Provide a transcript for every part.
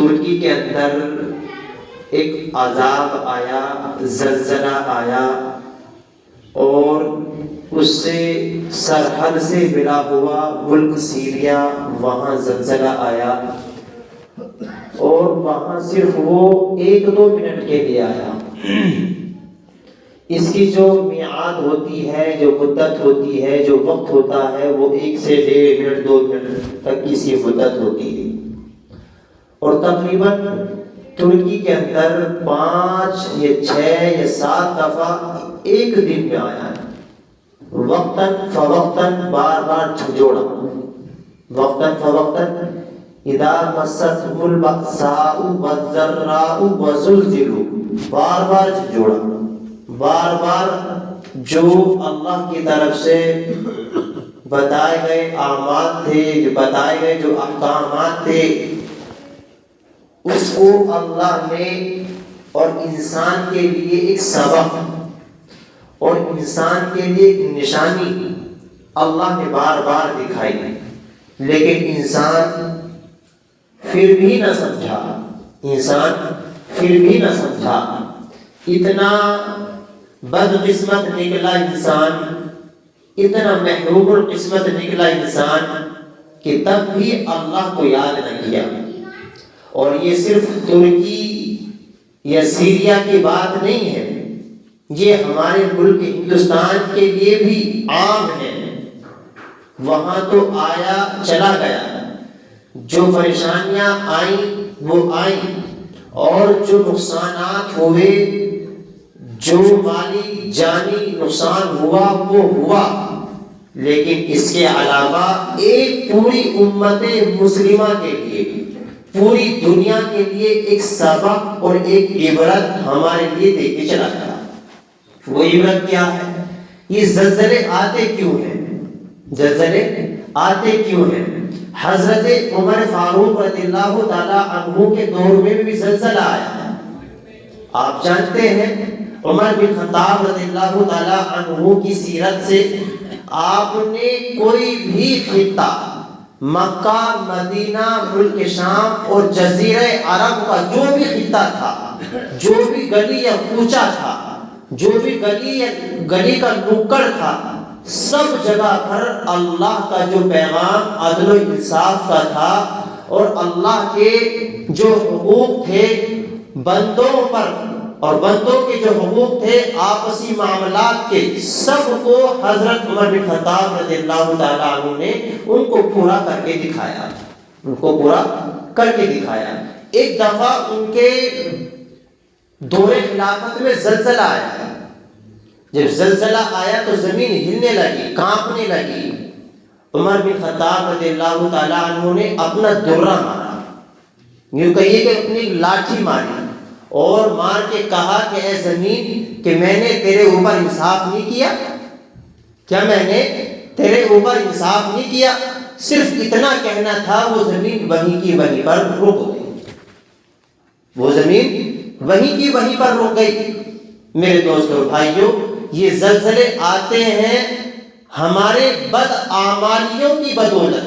ترکی کے اندر ایک عذاب آیا، زلزلہ آیا، اور اس سے سرحد سے ملا ہوا ملک سیریا، وہاں زلزلہ آیا، اور وہاں صرف وہ 1-2 منٹ کے لیے آیا۔ اس کی جو میعاد ہوتی ہے، جو مدت ہوتی ہے، جو وقت ہوتا ہے، وہ 1 سے 1.5 منٹ 2 منٹ تک کی سی مدت ہوتی ہے، اور تقریباً ترکی کے اندر 5 یا 6 یا 7 دفعہ ایک دن میں آیا ہے، وقتاً فوقتاً، بار بار جھنجھوڑا، وقتاً فوقتاً، اذا مستهم البأساء والضراء وزلزلوا، بار بار جھنجھوڑا، بار بار جو اللہ کی طرف سے بتائے گئے اعمال تھے، جو بتائے گئے جو احکامات تھے، اس کو اللہ نے اور انسان کے لیے ایک سبق اور انسان کے لیے ایک نشانی اللہ نے بار بار دکھائی، لیکن انسان پھر بھی نہ سمجھا، انسان پھر بھی نہ سمجھا۔ اتنا بدقسمت نکلا انسان، اتنا محروم القسمت نکلا انسان کہ تب بھی اللہ کو یاد نہ کیا۔ اور یہ صرف ترکی یا سیریا کی بات نہیں ہے، یہ ہمارے ملک ہندوستان کے لیے بھی عام ہے۔ وہاں تو آیا چلا گیا، جو پریشانیاں آئیں وہ آئیں، اور جو نقصانات ہوئے، جو مالی جانی نقصان ہوا وہ ہوا، لیکن اس کے علاوہ ایک پوری امت مسلمہ کے لیے، پوری دنیا کے لیے ایک سبق اور ایک عبرت ہمارے لیے دے کے چلا گیا۔ وہ عبرت کیا ہے؟ یہ زلزلے آتے کیوں ہیں؟ زلزلے آتے کیوں ہیں؟ حضرت عمر فاروق رضی اللہ تعالی عنہ کے دور میں بھی زلزلہ آیا ہے۔ آپ جانتے ہیں عمر بن خطاب رضی اللہ تعالی عنہ کی سیرت سے آپ نے کوئی بھی خطہ، مکہ، مدینہ، ملک شام اور جزیرہ عرب کا جو بھی خطہ تھا، جو بھی گلی یا کوچہ تھا، جو بھی گلی کا نکڑ تھا، سب جگہ پر اللہ کا جو پیغام عدل و انصاف کا تھا، اور اللہ کے جو حقوق تھے بندوں پر، اور بندوں کے جو حقوق تھے آپسی معاملات کے، سب کو حضرت عمر بن خطاب رضی اللہ تعالیٰ عنہ نے ان کو پورا کر کے دکھایا، ان کو پورا کر کے دکھایا۔ ایک دفعہ ان کے دور خلافت میں زلزلہ آیا، جب زلزلہ آیا تو زمین ہلنے لگی، کانپنے لگی۔ عمر بن خطاب رضی اللہ تعالیٰ عنہ نے اپنا درہ مارا، یوں کہیے کہ اپنی لاٹھی ماری، اور مار کے کہا کہ اے زمین، کہ میں نے تیرے اوپر انصاف نہیں کیا؟ کیا میں نے تیرے اوپر انصاف نہیں کیا؟ صرف اتنا کہنا تھا، وہ زمین وہیں کی وہیں پر رک گئی، وہ زمین وہیں کی وہیں پر رک گئی۔ میرے دوستوں بھائیوں، یہ زلزلے آتے ہیں ہمارے بدعمالیوں کی بدولت،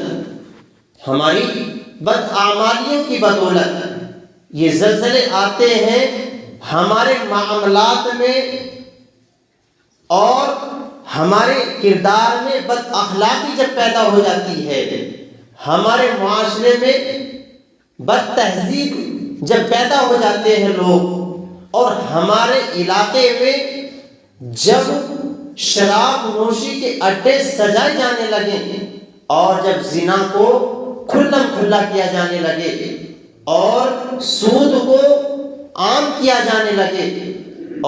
ہماری بدعمالیوں کی بدولت۔ یہ زلزلے آتے ہیں ہمارے معاملات میں اور ہمارے کردار میں بد اخلاقی جب پیدا ہو جاتی ہے، ہمارے معاشرے میں بد تہذیب جب پیدا ہو جاتے ہیں لوگ، اور ہمارے علاقے میں جب شراب نوشی کے اڈے سجائے جانے لگے، اور جب زنا کو کھلم کھلا کیا جانے لگے، اور سود کو عام کیا جانے لگے،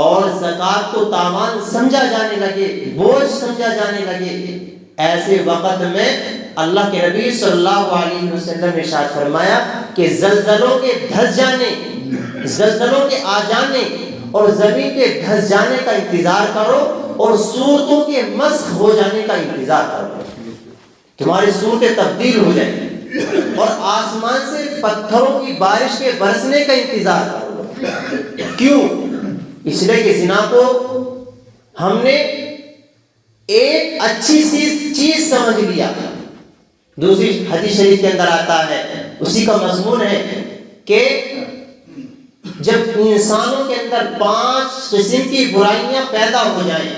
اور زکوٰۃ کو تاوان سمجھا جانے لگے، بوجھ سمجھا جانے لگے، ایسے وقت میں اللہ کے نبی صلی اللہ علیہ وسلم نے ارشاد فرمایا کہ زلزلوں کے دھس جانے، زلزلوں کے آ جانے اور زمین کے دھس جانے کا انتظار کرو، اور صورتوں کے مسخ ہو جانے کا انتظار کرو، تمہاری صورتیں تبدیل ہو جائیں، اور آسمان سے پتھروں کی بارش کے برسنے کا انتظار کرو۔ کیوں؟ اس لیے کہ زنا کو ہم نے ایک اچھی سی چیز سمجھ لیا۔ دوسری حدیث شریف کے اندر آتا ہے، اسی کا مضمون ہے کہ جب انسانوں کے اندر 5 قسم کی برائیاں پیدا ہو جائیں،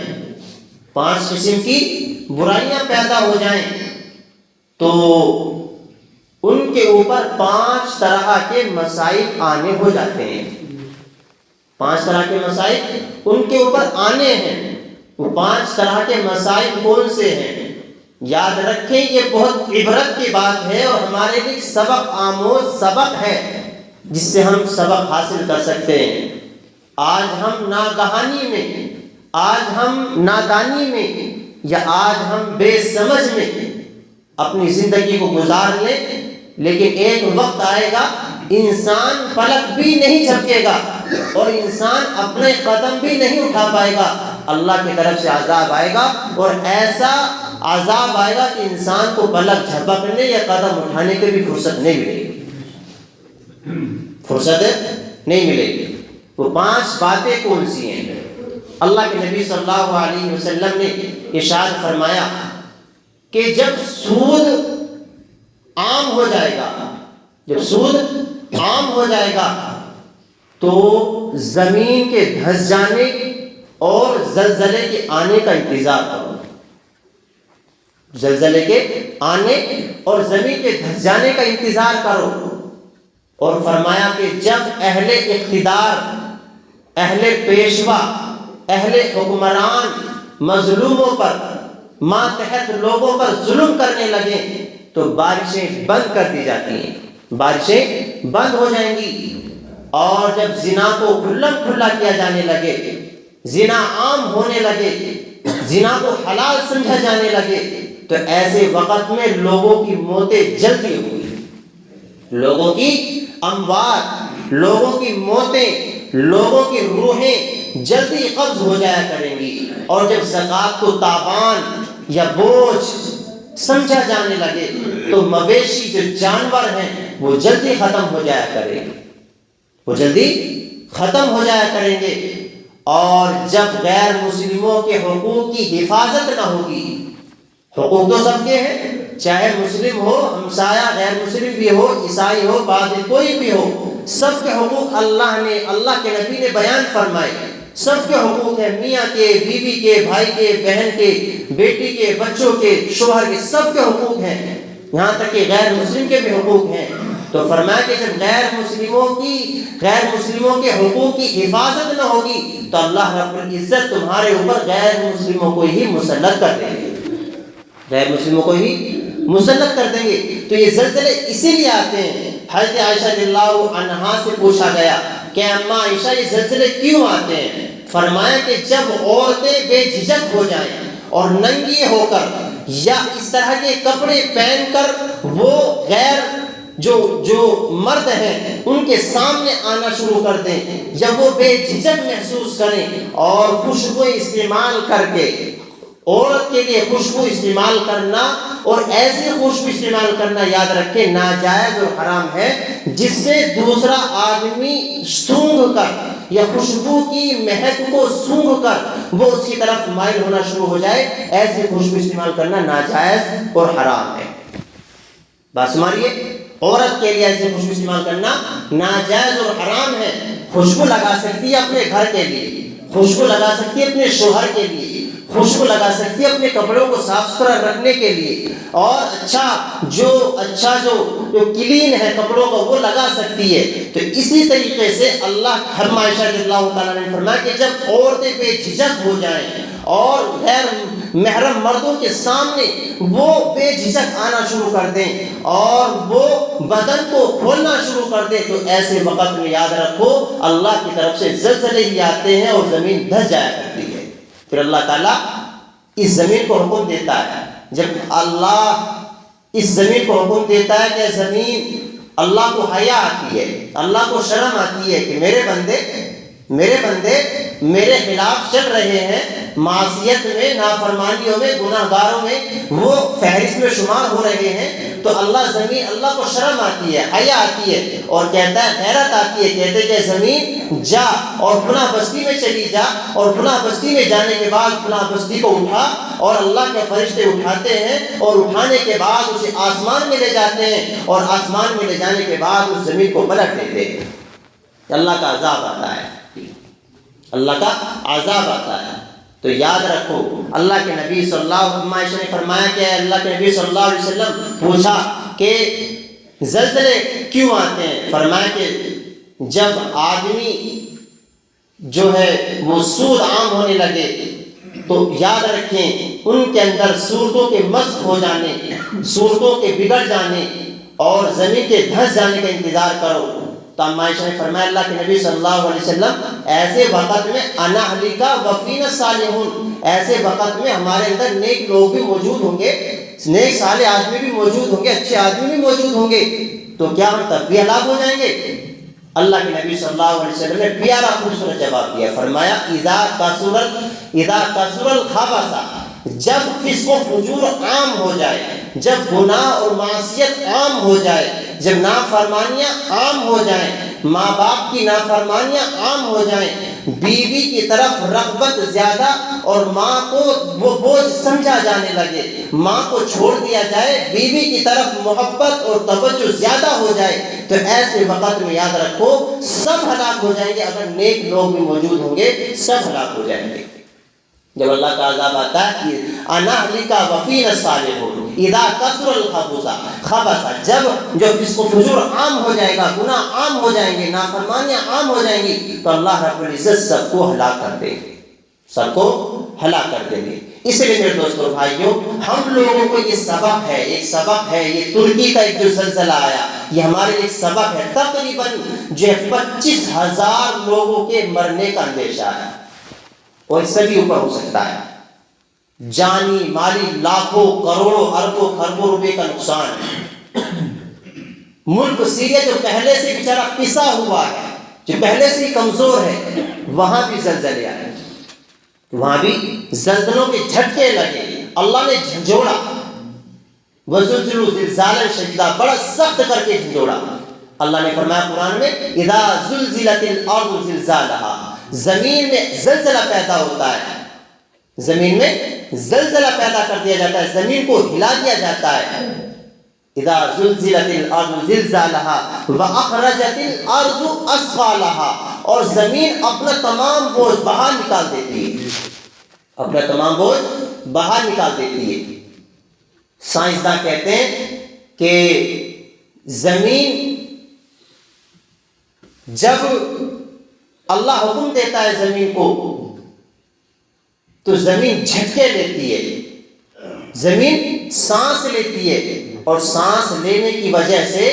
5 قسم کی برائیاں پیدا ہو جائیں تو ان کے اوپر 5 طرح کے مسائل آنے ہو جاتے ہیں. 5 طرح کے مسائل ان کے اوپر آنے ہیں. وہ 5 طرح کے مسائل کون سے ہیں؟ یاد رکھیں یہ بہت عبرت کی بات ہے اور ہمارے لیے سبق آموز سبق ہے جس سے ہم سبق حاصل کر سکتے ہیں. آج ہم ناگہانی میں، آج ہم نادانی میں یا آج ہم بے سمجھ میں اپنی زندگی کو گزار لیں، لیکن ایک وقت آئے گا انسان پلک بھی نہیں جھپکے گا اور انسان اپنے قدم بھی نہیں اٹھا پائے گا. اللہ کی طرف سے عذاب آئے گا اور ایسا عذاب آئے گا کہ انسان کو پلک جھپکنے یا قدم اٹھانے کی بھی فرصت نہیں ملے گی، فرصت نہیں ملے گی. وہ 5 باتیں کون سی ہیں؟ اللہ کے نبی صلی اللہ علیہ وسلم نے ارشاد فرمایا کہ جب سود عام ہو جائے گا، جب سود عام ہو جائے گا تو زمین کے دھس جانے اور زلزلے کے آنے کا انتظار کرو. زلزلے کے آنے اور زمین کے دھس جانے کا انتظار کرو. اور فرمایا کہ جب اہل اقتدار، اہل پیشوا، اہل حکمران مظلوموں پر، ماتحت لوگوں پر ظلم کرنے لگے تو بارشیں بند کر دی جاتی ہیں، بارشیں بند ہو جائیں گی. اور جب زنا کو کھلم کھلا کیا جانے لگے، زنا عام ہونے لگے، زنا کو حلال سمجھا جانے لگے تو ایسے وقت میں لوگوں کی موتیں جلدی ہوئی، لوگوں کی اموات، لوگوں کی موتیں، لوگوں کی روحیں جلدی قبض ہو جایا کریں گی. اور جب زکوٰۃ کو تاوان یا بوجھ سمجھا جانے لگے تو مویشی جو جانور ہیں وہ جلدی ختم ہو جایا کریں گے، وہ جلدی ختم ہو جایا کریں گے. اور جب غیر مسلموں کے حقوق کی حفاظت نہ ہوگی، حقوق تو سب کے ہیں، چاہے مسلم ہو، ہمسایہ غیر مسلم بھی ہو، عیسائی ہو، بادل کوئی بھی ہو، سب کے حقوق اللہ نے، اللہ کے نبی نے بیان فرمائے. سب کے حقوق ہیں، میاں کے، بیوی کے، بھائی کے، بہن کے، بیٹی کے، بچوں کے، شوہر کے، سب کے حقوق ہیں، یہاں تک کہ غیر مسلم کے بھی حقوق ہیں. تو فرمایا کہ جب غیر مسلموں کے حقوق کی حفاظت نہ ہوگی تو اللہ رب العزت تمہارے اوپر غیر مسلموں کو ہی مسلط کر دیں گے، غیر مسلموں کو ہی مسلط کر دیں گے. تو یہ زلزلے اسی لیے آتے ہیں. حضرت عائشہ رضی اللہ عنہا سے پوچھا گیا کہ اماں عائشہ یہ زلزلے کیوں آتے ہیں؟ فرمایا کہ جب عورتیں بے جھجک ہو جائیں اور ننگی ہو کر یا اس طرح کے کپڑے پہن کر وہ غیر جو مرد ہیں ان کے سامنے آنا شروع کر دیں، جب وہ بے جھجک محسوس کریں اور خوشبو استعمال کر کے، عورت کے لیے خوشبو استعمال کرنا اور ایسی خوشبو استعمال کرنا یاد رکھیں ناجائز اور حرام ہے جس سے دوسرا آدمی سونگھ کر یا خوشبو کی مہک کو سونگھ کر وہ اس کی طرف مائل ہونا شروع ہو جائے. ایسی خوشبو استعمال کرنا ناجائز اور حرام ہے. بات سمجھیے، عورت کے لیے ایسی خوشبو استعمال کرنا ناجائز اور حرام ہے. خوشبو لگا سکتی ہے اپنے گھر کے لیے، خوشبو لگا سکتی ہے اپنے شوہر کے لیے، خوشبو لگا سکتی ہے اپنے کپڑوں کو صاف ستھرا رکھنے کے لیے، اور اچھا جو کلین ہے کپڑوں کا وہ لگا سکتی ہے. تو اسی طریقے سے اللہ عائشہ رضی اللہ تعالیٰ نے فرمایا کہ جب عورتیں بے جھجک ہو جائیں اور غیر محرم مردوں کے سامنے وہ بے جھجک آنا شروع کر دیں اور وہ بدن کو کھولنا شروع کر دیں تو ایسے وقت میں یاد رکھو اللہ کی طرف سے زلزلے ہی آتے ہیں اور زمین دھس جایا کرتی ہے. پھر اللہ تعالیٰ اس زمین کو حکم دیتا ہے، جب اللہ اس زمین کو حکم دیتا ہے کہ زمین، اللہ کو حیا آتی ہے، اللہ کو شرم آتی ہے کہ میرے بندے میرے خلاف چل رہے ہیں، معصیت میں، نافرمانیوں میں، گناہ گاروں میں وہ فہرست میں شمار ہو رہے ہیں، تو اللہ کو شرم آتی ہے، حیا آتی ہے، اور کہتا ہے، غیرت آتی ہے، کہتے کہ زمین جا اور فلاں بستی میں چلی جا، اور فلاں بستی میں جانے کے بعد فلاں بستی کو اٹھا، اور اللہ کے فرشتے اٹھاتے ہیں، اور اٹھانے کے بعد اسے آسمان میں لے جاتے ہیں، اور آسمان میں لے جانے کے بعد اس زمین کو پلٹ دیتے ہیں۔ اللہ کا عذاب آتا ہے، اللہ کا عذاب آتا ہے۔ تو یاد رکھو، اللہ کے نبی صلی اللہ علیہ وسلم نے فرمایا کہ اللہ کے نبی صلی اللہ علیہ وسلم پوچھا کہ زلزلے کیوں آتے ہیں؟ فرمایا کہ جب آدمی جو ہے وہ سود عام ہونے لگے، تو یاد رکھیں ان کے اندر صورتوں کے مسخ ہو جانے، صورتوں کے بگڑ جانے اور زمین کے دھنس جانے کا انتظار کرو۔ تو عائشہ نے فرمایا اللہ کے نبی صلی اللہ علیہ وسلم ایسے وقت میں انا اہلکا وفینا الصالحون، ایسے وقت میں ہمارے اندر نیک لوگ بھی موجود ہوں گے، نیک صالح آدمی بھی موجود ہوں گے، اچھے آدمی بھی موجود ہوں گے، تو کیا ہم تب بھی ہلاک ہو جائیں گے؟ اللہ کے نبی صلی اللہ علیہ وسلم نے پیارا خوبصورت جواب دیا، فرمایا اذا کثر الخبث، جب فسق و فجور عام ہو جائے، جب گناہ اور معصیت عام ہو جائے، جب نافرمانیاں عام ہو جائیں، ماں باپ کی نافرمانیاں عام ہو جائیں، بیوی کی طرف رغبت زیادہ اور ماں کو وہ بوجھ سمجھا جانے لگے، ماں کو چھوڑ دیا جائے، بیوی کی طرف محبت اور توجہ زیادہ ہو جائے، تو ایسے وقت میں یاد رکھو سب ہلاک ہو جائیں گے۔ اگر نیک لوگ بھی موجود ہوں گے سب ہلاک ہو جائیں گے۔ جب اللہ کا عذاب آتا ہے کہ انا اہلکا وفینا الصالحون اذا کثر الخبث، جب جو فسق و فجور عام ہو جائے گا، گناہ عام ہو جائیں گے، نافرمانیاں عام ہو جائیں گی، تو اللہ رب العزت سب کو ہلاک کر دیں گے، سب کو ہلاک کر دیں گے۔ اس لیے میرے دوستوں بھائیوں، ہم لوگوں کو یہ سبق ہے، ایک سبق ہے، یہ ترکی کا ایک جو زلزلہ آیا، یہ ہمارے لیے ایک سبق ہے۔ تقریباً جو 25,000 لوگوں کے مرنے کا اندیشہ ہے، اور اس سے بھی اوپر ہو سکتا ہے، جانی مالی لاکھوں کروڑوں اربوں خربوں روپے کا نقصان۔ ملک سیریا جو پہلے سے بیچارہ پسا ہوا ہے، جو پہلے سے ہی کمزور ہے، وہاں بھی زلزلے آئے، وہاں بھی زلزلوں کے جھٹکے لگے، اللہ نے جھنجھوڑا، وزلزلوا زلزالا شدیدا، بڑا سخت کر کے جھنجھوڑا۔ اللہ نے فرمایا قرآن میں اذا زلزلت الارض زلزالها، زمین میں زلزلہ پیدا ہوتا ہے، زمین میں زلزلہ پیدا کر دیا جاتا ہے، زمین کو ہلا دیا جاتا ہے۔ اذا زلزلت الارض زلزالها واخرجت الارض اثقالها، اور زمین اپنا تمام بوجھ باہر نکال دیتی ہے، اپنا تمام بوجھ باہر نکال دیتی ہے۔ سائنسداں کہتے ہیں کہ زمین جب اللہ حکم دیتا ہے زمین کو تو زمین جھٹکے لیتی ہے، زمین سانس لیتی ہے، اور سانس لینے کی وجہ سے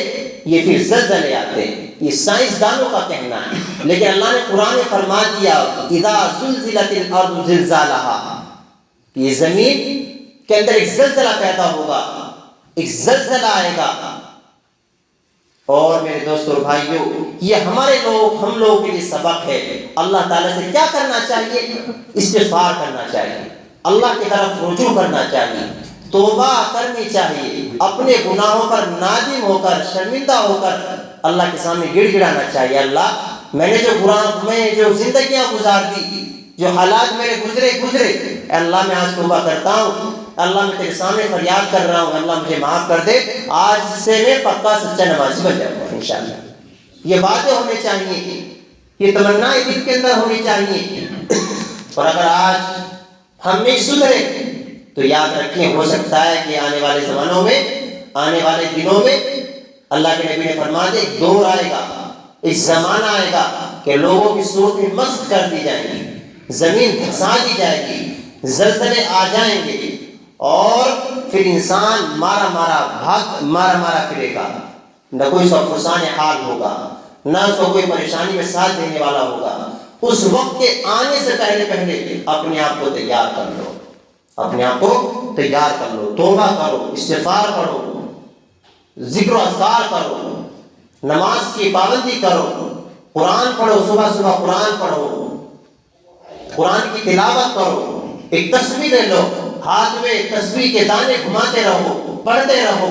یہ پھر زلزلے آتے ہیں۔ یہ سائنسدانوں کا کہنا ہے، لیکن اللہ نے قرآن میں فرما دیا اذا زلزلت الارض زلزالها، یہ زمین کے اندر ایک زلزلہ پیدا ہوگا، ایک زلزلہ آئے گا۔ اور میرے دوستوں اور بھائیوں، یہ ہم لوگوں کے لیے سبق ہے۔ اللہ تعالیٰ سے کیا کرنا چاہیے؟ استغفار کرنا چاہیے، اللہ کی طرف رجوع کرنا چاہیے، توبہ کرنی چاہیے، اپنے گناہوں پر نادم ہو کر، شرمندہ ہو کر اللہ کے سامنے گڑ گڑانا چاہیے۔ اللہ میں نے جو زندگیاں گزار دی، جو حالات میرے گزرے، اے اللہ میں آج توبہ کرتا ہوں، اللہ میں تیرے سامنے فریاد کر رہا ہوں، اللہ مجھے معاف کر دے، آج سے میں پکا سچا نمازی بن جاؤں گا انشاءاللہ۔ یہ باتیں ہونے چاہیے، یہ تمنا دل کے اندر ہونی چاہیے۔ اور اگر آج ہم نہیں سدھرے تو یاد رکھیں، ہو سکتا ہے کہ آنے والے زمانوں میں، آنے والے دنوں میں اللہ کے نبی نے فرما دیا ایک دور آئے گا، ایک زمانہ آئے گا کہ لوگوں کی صورتیں مسخ کر دی جائیں گی، زمین دھسا دی جائے گی، زلزلے آ جائیں گے، اور پھر انسان مارا مارا پھرے گا، نہ کوئی فرسان حال ہوگا، نہ اس کو کوئی پریشانی میں ساتھ دینے والا ہوگا۔ اس وقت کے آنے سے پہلے اپنے آپ کو تیار کر لو، اپنے آپ کو تیار کر لو، توبہ کرو، استغفار کرو، ذکر و اذکار کرو، نماز کی پابندی کرو، قرآن پڑھو، صبح صبح قرآن پڑھو، قرآن کی تلاوت کرو، ایک تسبیح لے لو، ہاتھ میں تسبیح کے دانے گھماتے رہو، پڑھتے رہو۔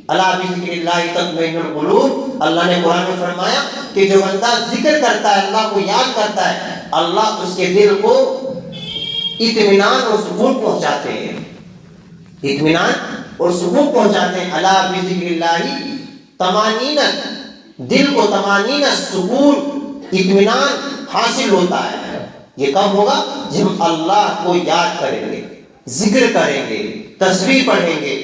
الا بذکر اللہ تطمئن القلوب، اللہ نے قرآن میں فرمایا کہ جو بندہ ذکر کرتا ہے، اللہ کو یاد کرتا ہے، اللہ اس کے دل کو اطمینان اور سکون پہنچاتے ہیں، اطمینان اور سکون پہنچاتے ہیں۔ الا بذکر اللہ طمانینت، دل کو طمانینت، سکون، اطمینان حاصل ہوتا ہے۔ یہ کب ہوگا؟ جب ہم اللہ کو یاد کریں گے، ذکر کریں گے، تسبیح پڑھیں گے،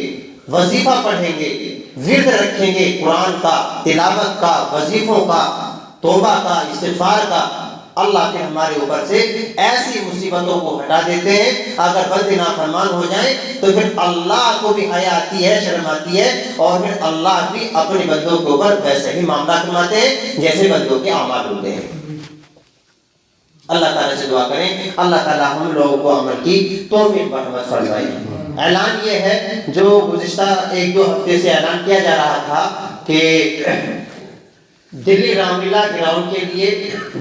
وظیفہ پڑھیں گے، ورد رکھیں گے قرآن کا، تلاوت کا، وظیفوں کا، توبہ کا، استغفار کا۔ اللہ پھر ہمارے اوپر سے ایسی مصیبتوں کو ہٹا دیتے ہیں۔ اگر بندے نافرمان ہو جائیں تو پھر اللہ کو بھی حیا آتی ہے، شرم آتی ہے، اور پھر اللہ بھی اپنے بندوں کے اوپر ویسے ہی معاملہ فرماتے ہیں جیسے بندوں کے اعمال ہوتے ہیں۔ اللہ تعالیٰ سے دعا کریں اللہ تعالیٰ ہم لوگوں کو عمل کی توفیق مرحمت فرمائے۔ اعلان یہ ہے جو گزشتہ ایک دو ہفتے سے اعلان کیا جا رہا تھا کہ دلی رام لیلا گراؤنڈ کے لیے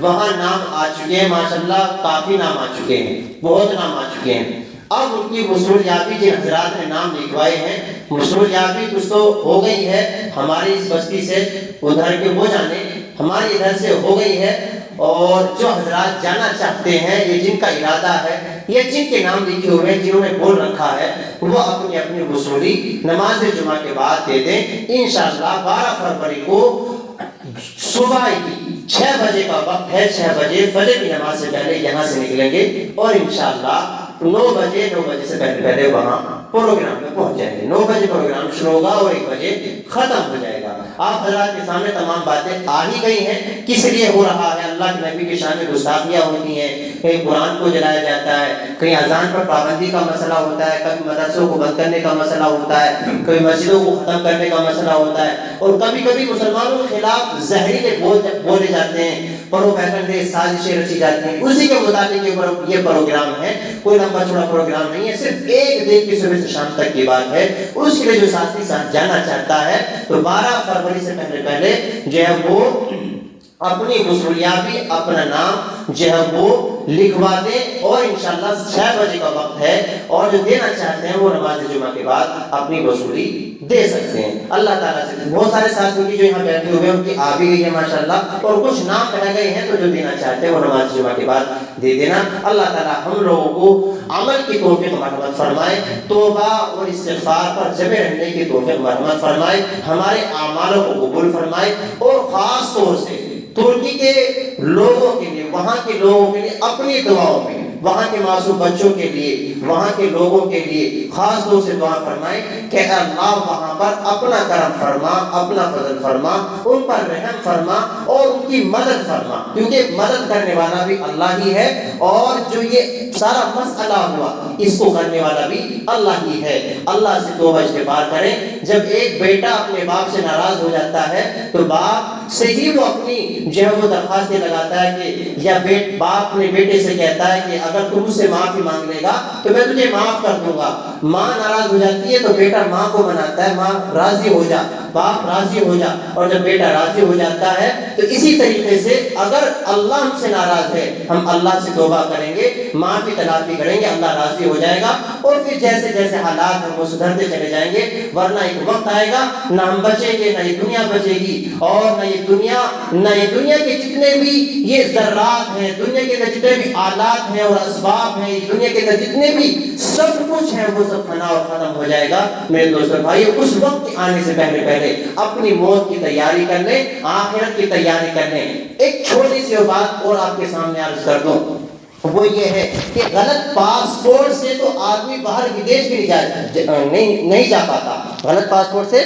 وہاں نام آ چکے ہیں، ماشاءاللہ کافی نام آ چکے ہیں، بہت نام آ چکے ہیں۔ اب ان کی مسروریابی جن حضرات نے نام لکھوائے ہیں، مسروریابی کچھ تو ہو گئی ہے، ہماری اس بستی سے ادھر کے وہ جانے، ہماری ادھر سے ہو گئی ہے، اور جو حضرات جانا چاہتے ہیں، یہ جن کا ارادہ ہے، یہ جن کے نام لکھے ہوئے ہیں، جنہوں نے بول رکھا ہے، وہ اپنی اپنی وصولی نماز جمعہ کے بعد دے دیں۔ انشاءاللہ 12 فروری کو صبح کی 6 بجے کا وقت ہے، 6 بجے فجر کی نماز سے پہلے یہاں سے نکلیں گے، اور انشاءاللہ 9 بجے سے پہلے وہاں پروگرام میں پہنچ جائیں گے۔ 9 بجے پروگرام شروع ہوگا اور 1 بجے ختم ہو جائے گا۔ آپ حضرات کے سامنے تمام باتیں آ ہی گئی ہیں، کس لیے ہو رہا ہے۔ اللہ کے نبی کی شان میں گستاخیاں ہوتی ہیں، کہیں قرآن کو جلایا جاتا ہے، کہیں اذان پر پابندی کا مسئلہ ہوتا ہے، کبھی مدرسوں کو بند کرنے کا مسئلہ ہوتا ہے، کبھی مسجدوں کو ختم کرنے کا مسئلہ ہوتا ہے، اور کبھی کبھی مسلمانوں کے خلاف زہریلے بولے جاتے ہیں، پروپیگنڈے سازشیں رچی جاتی ہیں۔ اسی کے مطابق یہ پروگرام ہے، کوئی لمبا چوڑا پروگرام نہیں ہے، صرف ایک دن کی صبح سے شام تک کی بات ہے۔ اس کے لیے جو ساتھی ساتھ جانا چاہتا ہے تو 12 فروری سے پہلے جو ہے وہ اپنی وصولیابی، اپنا نام جو ہے وہ لکھوا دیں، اور انشاءاللہ 6 بجے کا وقت ہے، اور جو دینا چاہتے ہیں وہ نماز جمعہ کے بعد اپنی وصولی دے سکتے ہیں۔ اللہ تعالیٰ سے بہت سارے ساتھیوں کی جو یہاں بیٹھے ہوئے ہیں ان کی آ بھی گئی ہے ماشاءاللہ، اور کچھ نام رہ گئے ہیں، تو جو دینا چاہتے ہیں وہ نماز جمعہ کے بعد دے دینا۔ اللہ تعالیٰ ہم لوگوں کو عمل کی توفیق مرحمت فرمائے، توبہ اور استغفار پر جمع رہنے کی توفیق مرحمت فرمائے، ہمارے اعمالوں کو قبول فرمائے، اور خاص طور سے ترکی کے لوگوں کے لیے، وہاں کے لوگوں کے لیے اپنی دعاؤں میں، وہاں کے معصوم بچوں کے لیے، وہاں کے لوگوں کے لیے خاص طور سے دعا فرمائیں کہ اللہ وہاں پر اپنا کرم فرما، اپنا فضل فرما، ان پر رحم فرما اور ان کی مدد فرما، کیونکہ مدد کرنے والا بھی اللہ ہی ہے، اور جو یہ سارا مسئلہ ہوا اس کو کرنے والا بھی اللہ ہی ہے۔ اللہ سے توبہ استغفار کریں۔ جب ایک بیٹا اپنے باپ سے ناراض ہو جاتا ہے تو باپ سے ہی وہ اپنی جو ہے وہ درخواستیں لگاتا ہے کہ یا باپ اپنے بیٹے سے کہتا ہے کہ اگر تم مجھ سے معافی مانگ لے گا تو میں تجھے معاف کر دوں گا۔ ماں ناراض ہو جاتی ہے تو بیٹا ماں کو مناتا ہے، ماں راضی ہو جا، باپ راضی ہو جا، اور جب بیٹا راضی ہو جاتا ہے تو اسی طریقے سے اگر اللہ ہم سے ناراض ہے، ہم اللہ سے توبہ کریں گے، معافی تلافی کریں گے، اللہ راضی ہو جائے گا، اور پھر جیسے جیسے حالات ہیں وہ سدھرتے چلے جائیں گے، ورنہ ایک وقت آئے گا نہ ہم بچیں گے، نہ یہ دنیا بچے گی، اور نہ یہ دنیا کے جتنے بھی یہ ذرات ہیں، دنیا کے اندر جتنے بھی آلات ہیں اور اسباب ہیں، دنیا کے اندر جتنے بھی سب کچھ ہے وہ سب فنا اور ختم ہو جائے گا۔ میرے دوستو بھائیو، اس وقت کے آنے سے پہلے اپنی موت کی تیاری کر لیں، آخرت کی تیاری کر لیں۔ ایک چھوٹی سی بات اور آپ کے سامنے عرض کر دوں، وہ یہ ہے کہ غلط پاسپورٹ سے تو آدمی باہر ودیش بھی نہیں جا پاتا، غلط پاسپورٹ سے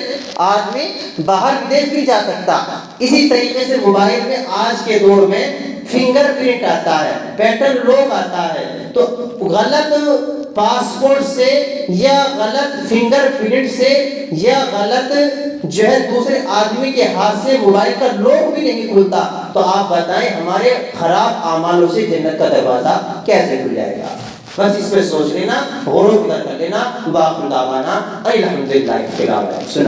آدمی باہر ودیش بھی جا سکتا۔ اسی طریقے سے موبائل میں آج کے دور میں فنگر پرنٹ آتا ہے، پیٹرن لوگ آتا ہے، تو غلط پاسپورٹ سے یا غلط فنگر پرنٹ سے یا غلط جو ہے دوسرے آدمی کے ہاتھ سے موبائل کا لوگ بھی نہیں کھلتا، تو آپ بتائیں ہمارے خراب اعمالوں سے جنت کا دروازہ کیسے کھل جائے گا؟ بس اس پہ سوچ لینا، غور و فکر کر لینا۔ باقی دعوانا الحمدللہ رب العالمین۔